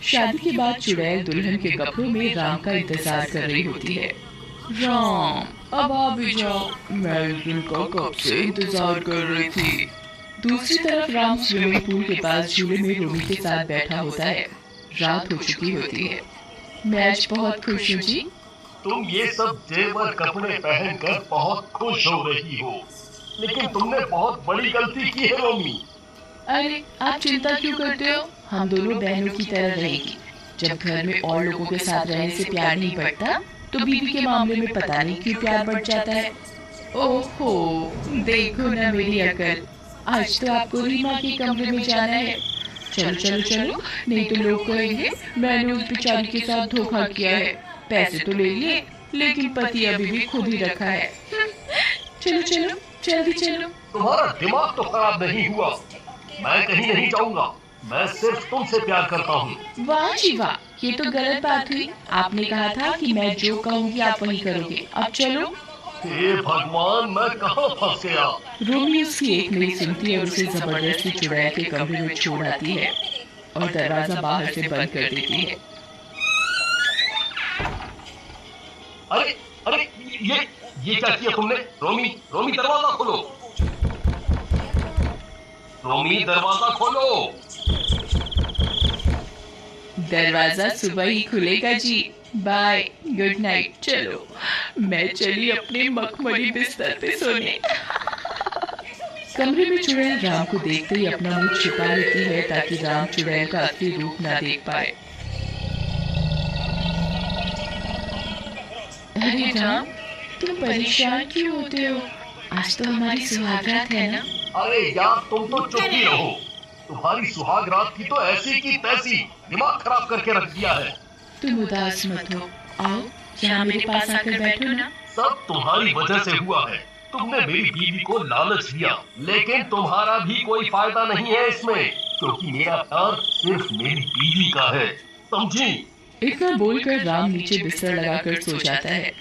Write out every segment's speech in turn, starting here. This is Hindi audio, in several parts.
शादी के बाद चुड़ैल दुल्हन के कपड़ों में राम का इंतजार कर रही होती है। राम, अब आप भी जाओ, मैं इस दिन का कब से इंतजार कर रही थी। दूसरी तरफ राम स्विमिंग पूल के पास झूले में रोमी के साथ बैठा होता है। रात हो चुकी होती है। मैं आज बहुत खुश हूँ जी। तुम ये सब जेवर कपड़े पहनकर बहुत खुश हो रही हो, लेकिन तुमने बहुत बड़ी गलती की है रोमी। अरे आप चिंता क्यों करते हो, हम दोनों बहनों की तरह रहेंगी। जब घर में और लोगों के साथ रहने से प्यार नहीं बढ़ता तो बीवी के मामले में पता नहीं क्यों प्यार बढ़ जाता है। ओहो, देखो ना मेरी अकल, आज तो आपको रीमा के कमरे में जाना है। चलो चलो चलो, नहीं तो लोग कहेंगे मैंने उस बेचारी के साथ धोखा किया है। पैसे तो ले लिए लेकिन पति अभी भी खुद ही रखा है। चलो चलो जल्दी चलो। तुम्हारा दिमाग तो खराब नहीं हुआ? मैं कहीं नहीं जाऊंगा, मैं सिर्फ तुमसे प्यार करता हूँ। वाह जी वाह, ये तो गलत बात हुई। आपने कहा था कि मैं जो कहूँगी आप वही करोगे। अब चलो। हे भगवान, मैं कहाँ फंस गया। रोमी उसकी एक नहीं सुनती है, उसे जबरदस्ती चुड़ैल के कमरे में छोड़ आती है और दरवाजा बाहर से बंद कर देती है। अरे अरे, ये क्या किया तुमने? रोमी, रोमी दरवाजा खोलो, रोमी दरवाजा खोलो। दरवाजा सुबह ही खुलेगा जी। Bye, good night. चलो, मैं चली अपने मखमली बिस्तर पे सोने। कमरे में चुड़ैल राम को देखते ही अपना मुंह छिपा लेती है ताकि राम चुड़ैल का असली रूप ना देख पाए। अरे राम, तुम परेशान क्यों होते हो? आज तो हमारी सुहागरात है ना? अरे यार, तुम तो चुप ही रहो। तुम्हारी सुहागरात की तो ऐसी की तैसी दिमाग खराब करके रख दिया है। तुम उदास मत हो, आओ यहाँ मेरे पास आकर बैठो ना। सब तुम्हारी वजह से हुआ है। तुमने मेरी बीवी को लालच दिया, लेकिन तुम्हारा भी कोई फायदा नहीं है इसमें, क्योंकि मेरा प्यार सिर्फ मेरी बीवी का है, समझी? इतना बोलकर राम नीचे बिस्तर लगाकर सो जाता है।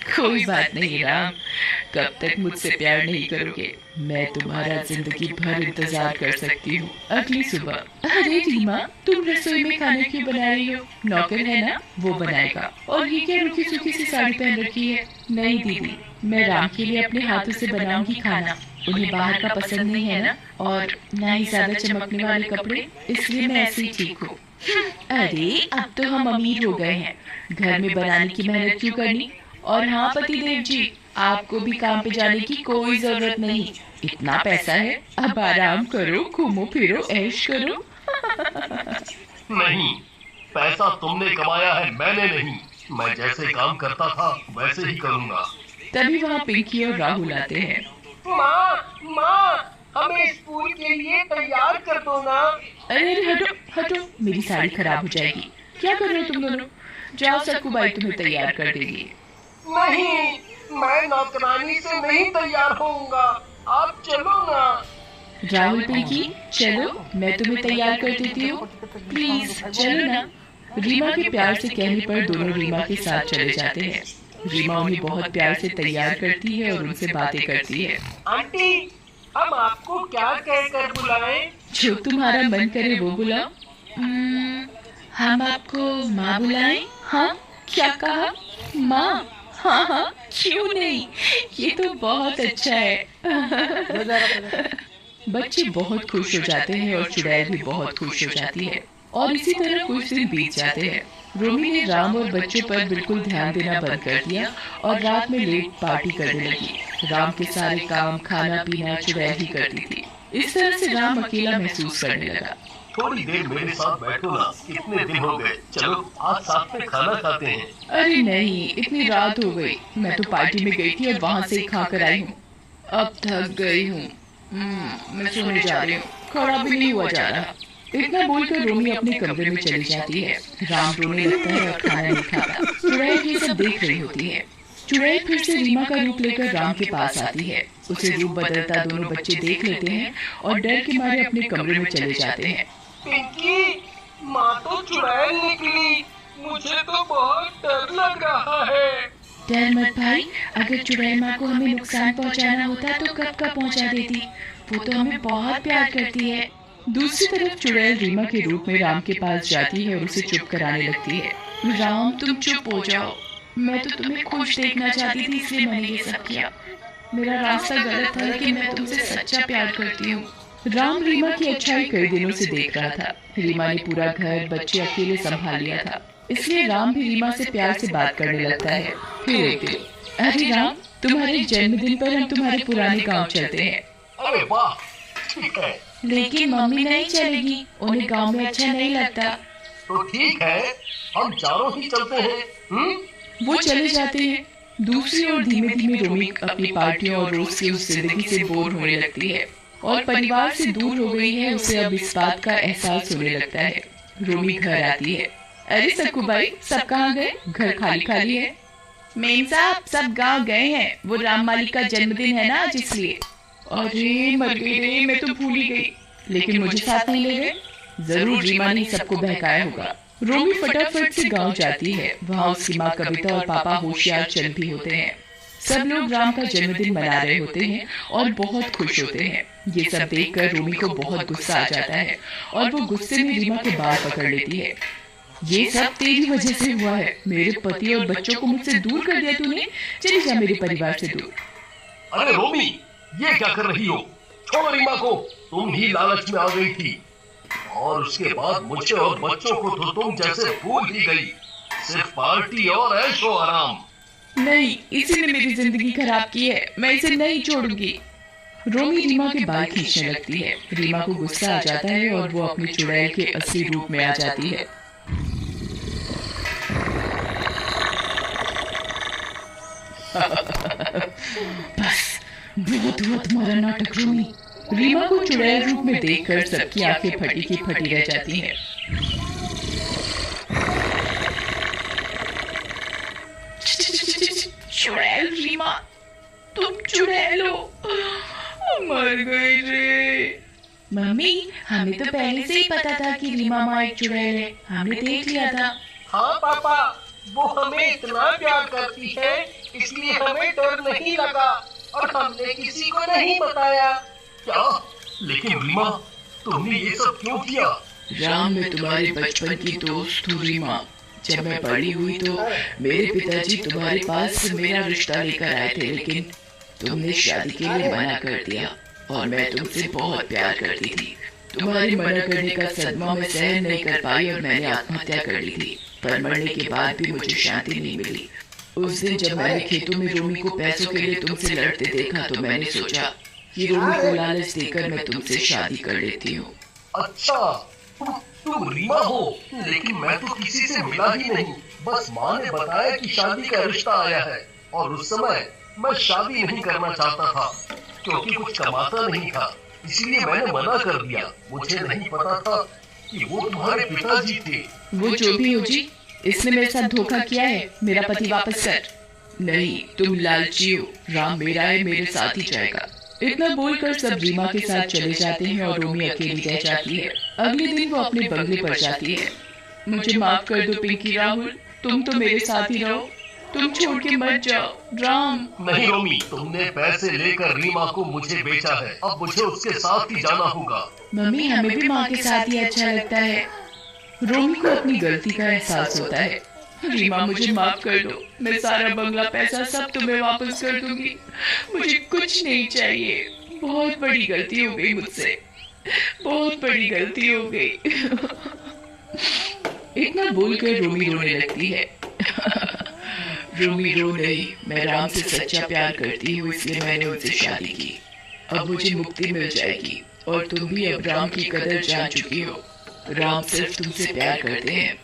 कोई बात नहीं राम, कब तक मुझसे प्यार नहीं करोगे? मैं तुम्हारा जिंदगी भर इंतजार कर सकती हूँ। अगली सुबह। अरे रीमा, तुम रसोई में खाने क्यों बना रही हो? नौकर है ना, वो बनाएगा। और ये क्या रुखी सुखी सी साड़ी पहन रखी है? नहीं दीदी, मैं राम के लिए अपने हाथों से बनाऊंगी खाना। उन्हें बाहर का पसंद नहीं है ना, और ना ही ज्यादा चमकने वाले कपड़े, इसलिए मैं ऐसे ही ठीक हूँ। अरे अब तो हम अमीर हो गए हैं, घर में बनाने की मेहनत क्यों करनी? और हाँ पतिदेव जी, आपको भी काम पे जाने की कोई जरूरत नहीं। इतना पैसा है, अब आराम करो, घूमो फिरो, ऐश करो। नहीं, पैसा तुमने कमाया है, मैंने नहीं। मैं जैसे काम करता था वैसे ही करूँगा। तभी वहाँ पिंकी और राहुल आते हैं। माँ, हमें स्कूल के लिए तैयार कर दो ना। अरे हटो हटो, मेरी साड़ी खराब हो जाएगी। क्या कर रहे हो तुम दोनों? जाओ, सक्कूबाई तुम्हें तैयार कर देगी। नहीं, मैं नौकरानी से नहीं तैयार होऊंगा, आप चलो ना। राहुल पिंकी, चलो, मैं तुम्हें तैयार कर देती हूँ, प्लीज चलो ना। रीमा के प्यार से कहने पर दोनों रीमा के साथ चले जाते हैं। रीमा उन्हें बहुत प्यार से तैयार करती है और उनसे बातें करती है। आंटी, हम आपको क्या कहकर बुलाएं? जो तुम्हारा मन करे वो बुलाओ। हम आपको माँ बुलाएं? हाँ, क्या कहा? माँ? हाँ हाँ, क्यों नहीं, ये तो बहुत अच्छा है। बच्चे बहुत खुश हो जाते हैं और चुड़ैल भी बहुत खुश हो जाती है। और इसी तरह कुछ दिन बीत जाते हैं। रोमी ने राम और बच्चों पर बिल्कुल ध्यान देना बंद कर दिया और रात में लेट पार्टी करने लगी। राम के सारे काम, खाना पीना चुड़ैल ही करती थी। इस तरह से राम अकेला महसूस करने लगा। थोड़ी देर मेरे साथ बैठो ना, कितने दिन हो गए, चलो आज साथ में खाना खाते हैं। अरे नहीं, इतनी रात हो गई, मैं तो पार्टी में गई थी और वहाँ से ही खा कर आई हूँ। अब थक गई हूँ, मैं सोने जा रही हूँ, खड़ा भी नहीं हुआ जा रहा। इतना बोलकर रोमी अपने कमरे में चली जाती है। राम रोने लगता है और खाना नहीं खाता। चुड़ैल ये सब देख रही होती है। चुड़ैल फिर से रीमा का रूप लेकर राम के पास आती है। उसे रूप बदलता दोनों बच्चे देख लेते हैं और डर के मारे अपने कमरे में चले जाते हैं। पिंकी, माँ तो चुड़ैल निकली, मुझे तो बहुत डर लग रहा है। डर मत भाई, अगर चुड़ैल माँ को हमें नुकसान पहुँचाना होता तो कब का पहुँचा देती। वो तो हमें बहुत प्यार करती है। दूसरी तरफ चुड़ैल रीमा के रूप में राम के पास जाती है और उसे चुप कराने लगती है। राम तुम चुप हो जाओ, मैं तो तुम्हें खुश देखना चाहती थी इसलिए मैंने ये सब किया। मेरा रास्ता गलत था लेकिन मैं तुमसे सच्चा प्यार करती हूँ। राम रीमा की अच्छाई कई दिनों से देख रहा था। रीमा ने पूरा घर बच्चे अकेले संभाल लिया था, इसलिए राम भी रीमा से प्यार से बात करने लगता है। फिर एक दिन, अरे राम, तुम्हारे जन्मदिन पर हम तुम्हारे पुराने गांव चलते हैं। अरे वाह, ठीक है। लेकिन मम्मी नहीं चलेगी, उन्हें गांव में अच्छा नहीं लगता। तो ठीक है, हम चारों ही चलते हैं। वो चले जाते हैं। दूसरी ओर धीमे धीमे रोमी अपनी पार्टियों और रोज की उस जिंदगी से बोर होने लगती है और परिवार से दूर हो गई है। उसे अब इस बात का एहसास होने लगता है। रोमी घर आती है। अरे सक्कू भाई, सब कहाँ गए? घर खाली खाली है। मेम साहब, सब गांव गए हैं, वो राम मालिक का जन्मदिन है ना आज इसलिए। अरे मर गई रे, मैं तो भूल ही गई। लेकिन मुझे साथ नहीं ले गए? जरूर रीमा ने सबको बहकाया होगा। रोमी फटाफट से गांव जाती है। वहाँ उसकी माँ कविता और पापा होशियार चंद भी होते हैं। सब लोग राम का जन्मदिन मना रहे होते हैं और बहुत खुश होते हैं। ये सब देखकर रोमी को बहुत गुस्सा आ जाता है और वो गुस्से में रीमा के बाल पकड़ लेती है। ये सब तेरी वजह से हुआ है। मेरे पति और बच्चों को मुझसे दूर कर दिया तूने। चली जा मेरे परिवार से दूर। अरे रोमी, ये क्या कर रही हो? छोड़ो रीमा को, तुम ही लालच में आ गई थी और उसके बाद मुझे और बच्चों को तो तुम जैसे भूल ही गई। सिर्फ पार्टी और ऐशो आराम। नहीं, इसी ने मेरी जिंदगी खराब की है, मैं इसे नहीं छोड़ूंगी। रोमी रीमा के बाल खींचने लगती है। रीमा को गुस्सा आ जाता है और वो अपनी चुड़ैल के असली रूप में आ जाती है। बस बहुत हुआ तुम्हारा नाटक रोमी। रीमा को चुड़ैल रूप में देखकर सबकी आंखें फटी की फटी रह जाती हैं। चुड़ैल रीमा, तुम चुड़ैल हो, मर गई रे। मम्मी, हमें तो पहले से ही पता था कि रीमा माँ एक चुड़ैल है, हमने देख लिया था। हाँ पापा, वो हमें इतना प्यार करती है इसलिए हमें डर नहीं लगा और हमने किसी को नहीं बताया। क्या? लेकिन रीमा, तुमने ये सब क्यों किया? राम, मैं तुम्हारे बचपन की दोस्त हूँ रीमा। जब मैं बड़ी हुई तो मेरे पिताजी तुम्हारे पास मेरा रिश्ता लेकर आए थे, लेकिन तुमने शादी के लिए मना कर दिया और मैं तुमसे बहुत प्यार करती थी। तुम्हारे मना करने का सदमा मैं सहन नहीं कर पाई और मैंने आत्महत्या कर ली थी। पर मरने के बाद भी मुझे शांति नहीं मिली। उस दिन जब मैंने खेतों में रोमी को पैसों के लिए तुमसे लड़ते देखा तो मैंने सोचा कि रोमी को लालच देकर मैं तुमसे शादी कर लेती हूँ। अच्छा, तुम रीमा हो, लेकिन मैं तो किसी से मिला ही नहीं। बस माँ ने बताया कि शादी का रिश्ता आया है और उस समय मैं शादी नहीं करना चाहता था क्योंकि कुछ कमाता नहीं था, इसलिए मैंने मना कर दिया। मुझे नहीं पता था कि वो तुम्हारे पिताजी थे। वो जो भी हो जी, इसने मेरे साथ धोखा किया है। मेरा पति वापस कर। नहीं, तुम लालची हो। राम मेरा है, मेरे साथ ही जाएगा। इतना बोलकर सब रीमा के साथ चले जाते हैं और रोमी अकेली रह जाती है। अगले दिन वो अपने बंगले पर जाती है। मुझे माफ कर दो पिंकी राहुल, तुम तो मेरे साथ ही रहो, तुम छोड़ के मत जाओ। राम। नहीं रोमी, तुमने पैसे लेकर रीमा को मुझे बेचा है, अब मुझे उसके साथ ही जाना होगा। मम्मी, हमें भी माँ के साथ ही अच्छा लगता है। रोमी को अपनी गलती का एहसास होता है। रीमा, मुझे माफ कर दो, मैं सारा बंगला पैसा सब तुम्हें वापस कर दूंगी। मुझे कुछ नहीं चाहिए। बहुत बड़ी गलती हो गई मुझसे, बहुत बड़ी गलती हो गई। इतना बोलकर रोमी रोने लगती है। रोमी रो नहीं, मैं राम से सच्चा प्यार करती हूँ इसलिए मैंने उनसे शादी की। अब मुझे मुक्ति मिल जाएगी और तुम भी अब राम की कदर जान चुकी हो। राम सिर्फ तुमसे प्यार करते हैं।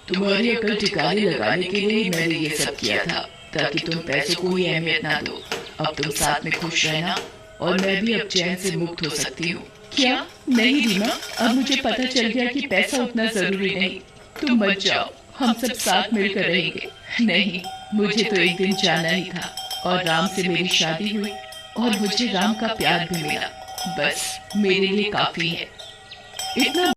तुम्हारी अकल ठिकाने लगाने के लिए मैंने ये सब किया था ताकि तुम पैसों को ही अहमियत ना दो। अब तुम साथ में खुश रहना और मैं भी अब चैन से मुक्त हो सकती हूँ। क्या? नहीं रीमा, अब मुझे पता चल गया कि पैसा उतना जरूरी नहीं। तुम मत जाओ, हम सब साथ मिलकर रहेंगे। नहीं, मुझे तो एक दिन जाना ही था और राम से मेरी शादी हुई और मुझे राम का प्यार भी मिला। बस मेरे लिए काफी है। इतना